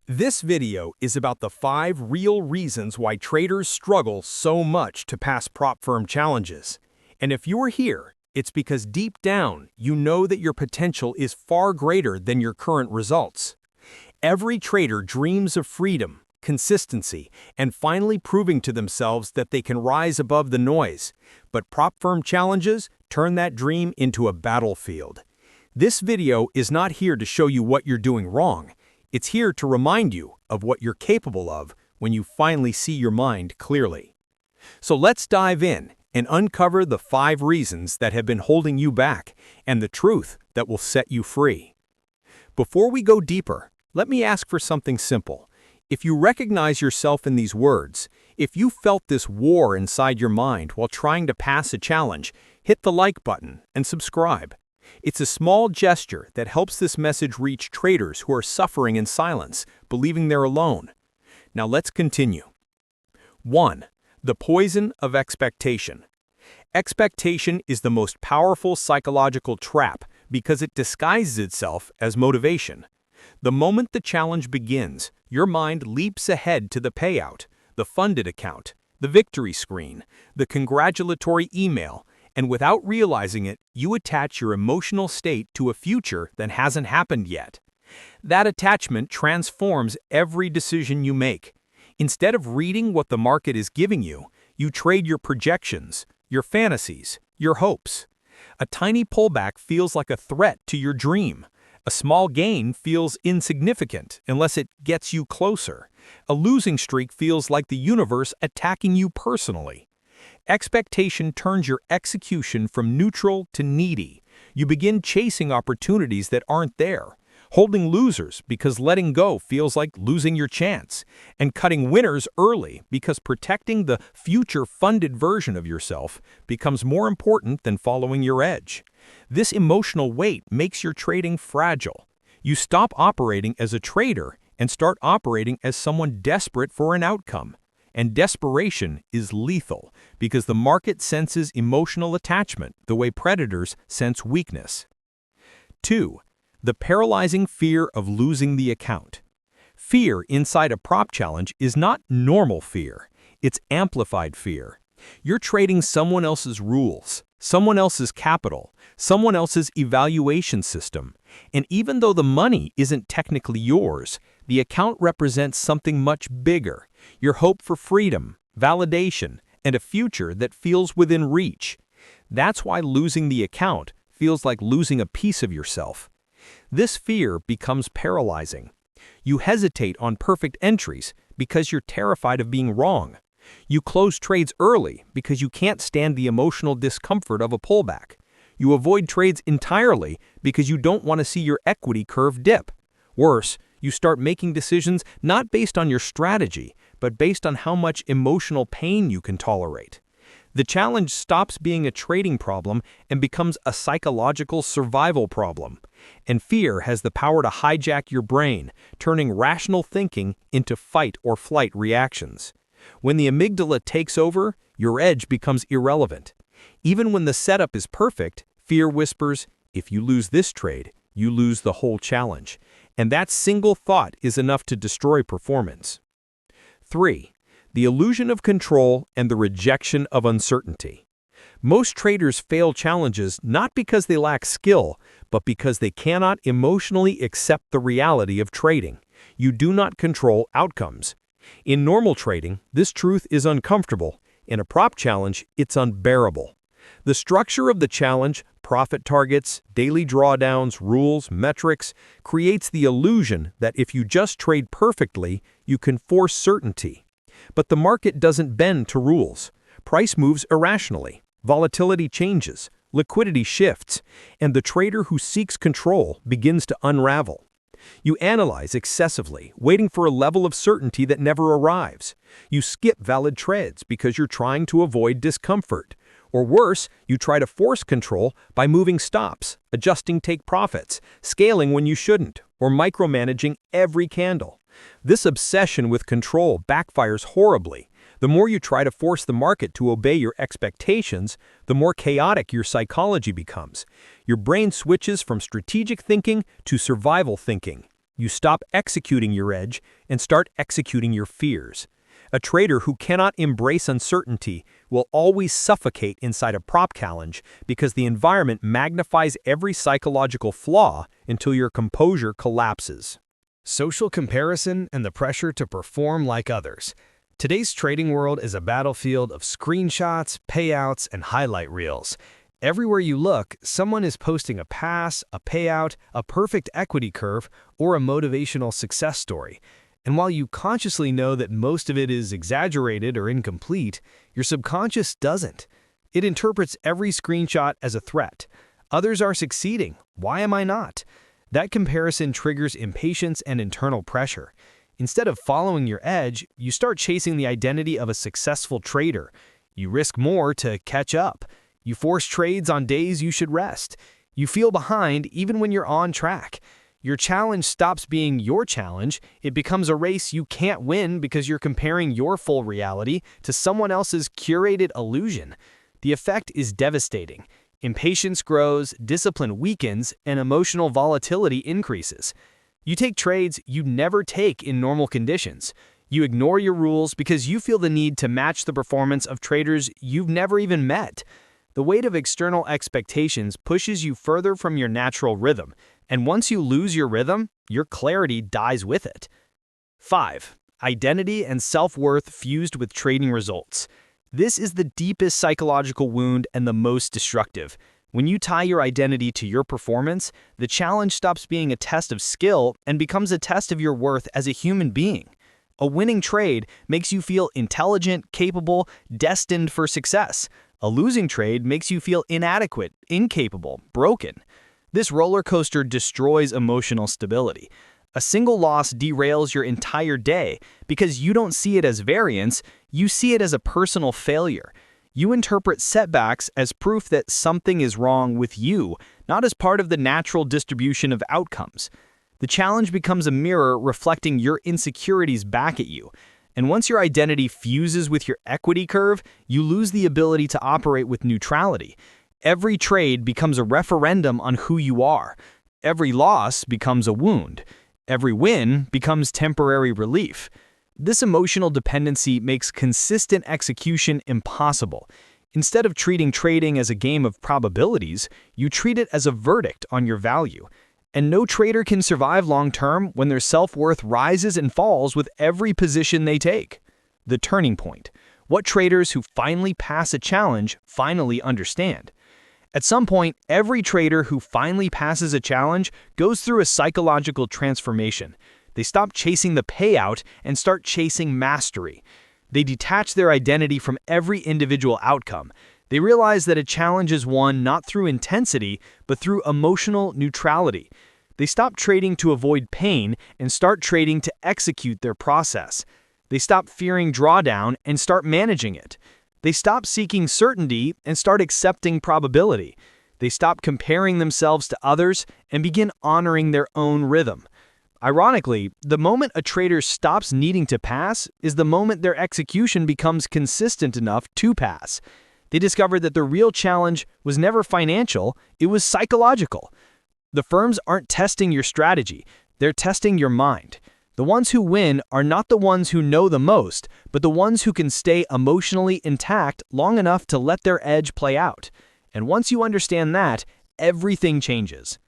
This video is about the 5 real reasons why traders struggle so much to pass prop firm challenges. And if you're here, it's because deep down, you know that your potential is far greater than your current results. Every trader dreams of freedom, consistency, and finally proving to themselves that they can rise above the noise. But prop firm challenges turn that dream into a battlefield. This video is not here to show you what you're doing wrong. It's here to remind you of what you're capable of when you finally see your mind clearly. So let's dive in and uncover the 5 reasons that have been holding you back and the truth that will set you free. Before we go deeper, let me ask for something simple. If you recognize yourself in these words, if you felt this war inside your mind while trying to pass a challenge, hit the like button and subscribe. It's a small gesture that helps this message reach traders who are suffering in silence, believing they're alone. Now let's continue. 1. The poison of expectation. Expectation is the most powerful psychological trap because it disguises itself as motivation. The moment the challenge begins, your mind leaps ahead to the payout, the funded account, the victory screen, the congratulatory email, and without realizing it, you attach your emotional state to a future that hasn't happened yet. That attachment transforms every decision you make. Instead of reading what the market is giving you, you trade your projections, your fantasies, your hopes. A tiny pullback feels like a threat to your dream. A small gain feels insignificant unless it gets you closer. A losing streak feels like the universe attacking you personally. Expectation turns your execution from neutral to needy. You begin chasing opportunities that aren't there, holding losers because letting go feels like losing your chance, and cutting winners early because protecting the future-funded version of yourself becomes more important than following your edge. This emotional weight makes your trading fragile. You stop operating as a trader and start operating as someone desperate for an outcome. And desperation is lethal because the market senses emotional attachment the way predators sense weakness. 2. The paralyzing fear of losing the account. Fear inside a prop challenge is not normal fear. It's amplified fear. You're trading someone else's rules, someone else's capital, someone else's evaluation system. And even though the money isn't technically yours, the account represents something much bigger, your hope for freedom, validation, and a future that feels within reach. That's why losing the account feels like losing a piece of yourself. This fear becomes paralyzing. You hesitate on perfect entries because you're terrified of being wrong. You close trades early because you can't stand the emotional discomfort of a pullback. You avoid trades entirely because you don't want to see your equity curve dip. Worse, you start making decisions not based on your strategy, but based on how much emotional pain you can tolerate. The challenge stops being a trading problem and becomes a psychological survival problem. And fear has the power to hijack your brain, turning rational thinking into fight or flight reactions. When the amygdala takes over, your edge becomes irrelevant. Even when the setup is perfect, fear whispers, if you lose this trade, you lose the whole challenge. And that single thought is enough to destroy performance. 3. The illusion of control and the rejection of uncertainty. Most traders fail challenges not because they lack skill, but because they cannot emotionally accept the reality of trading. You do not control outcomes. In normal trading, this truth is uncomfortable. In a prop challenge, it's unbearable. The structure of the challenge, profit targets, daily drawdowns, rules, metrics, creates the illusion that if you just trade perfectly, you can force certainty. But the market doesn't bend to rules. Price moves irrationally, volatility changes, liquidity shifts, and the trader who seeks control begins to unravel. You analyze excessively, waiting for a level of certainty that never arrives. You skip valid trades because you're trying to avoid discomfort. Or worse, you try to force control by moving stops, adjusting take profits, scaling when you shouldn't, or micromanaging every candle. This obsession with control backfires horribly. The more you try to force the market to obey your expectations, the more chaotic your psychology becomes. Your brain switches from strategic thinking to survival thinking. You stop executing your edge and start executing your fears. A trader who cannot embrace uncertainty will always suffocate inside a prop challenge because the environment magnifies every psychological flaw until your composure collapses. Social comparison and the pressure to perform like others. Today's trading world is a battlefield of screenshots, payouts, and highlight reels. Everywhere you look, someone is posting a pass, a payout, a perfect equity curve, or a motivational success story. And while you consciously know that most of it is exaggerated or incomplete, your subconscious doesn't. It interprets every screenshot as a threat. Others are succeeding. Why am I not? That comparison triggers impatience and internal pressure. Instead of following your edge, you start chasing the identity of a successful trader. You risk more to catch up. You force trades on days you should rest. You feel behind even when you're on track. Your challenge stops being your challenge. It becomes a race you can't win because you're comparing your full reality to someone else's curated illusion. The effect is devastating. Impatience grows, discipline weakens, and emotional volatility increases. You take trades you never take in normal conditions. You ignore your rules because you feel the need to match the performance of traders you've never even met. The weight of external expectations pushes you further from your natural rhythm, and once you lose your rhythm, your clarity dies with it. 5. Identity and self-worth fused with trading results. This is the deepest psychological wound and the most destructive. When you tie your identity to your performance, the challenge stops being a test of skill and becomes a test of your worth as a human being. A winning trade makes you feel intelligent, capable, destined for success. A losing trade makes you feel inadequate, incapable, broken. This roller coaster destroys emotional stability. A single loss derails your entire day because you don't see it as variance, you see it as a personal failure. You interpret setbacks as proof that something is wrong with you, not as part of the natural distribution of outcomes. The challenge becomes a mirror reflecting your insecurities back at you. And once your identity fuses with your equity curve, you lose the ability to operate with neutrality. Every trade becomes a referendum on who you are. Every loss becomes a wound. Every win becomes temporary relief. This emotional dependency makes consistent execution impossible. Instead of treating trading as a game of probabilities, you treat it as a verdict on your value. And no trader can survive long-term when their self-worth rises and falls with every position they take. The turning point. What traders who finally pass a challenge finally understand. At some point, every trader who finally passes a challenge goes through a psychological transformation. They stop chasing the payout and start chasing mastery. They detach their identity from every individual outcome. They realize that a challenge is won not through intensity, but through emotional neutrality. They stop trading to avoid pain and start trading to execute their process. They stop fearing drawdown and start managing it. They stop seeking certainty and start accepting probability. They stop comparing themselves to others and begin honoring their own rhythm. Ironically, the moment a trader stops needing to pass is the moment their execution becomes consistent enough to pass. They discovered that the real challenge was never financial, it was psychological. The firms aren't testing your strategy, they're testing your mind. The ones who win are not the ones who know the most, but the ones who can stay emotionally intact long enough to let their edge play out. And once you understand that, everything changes.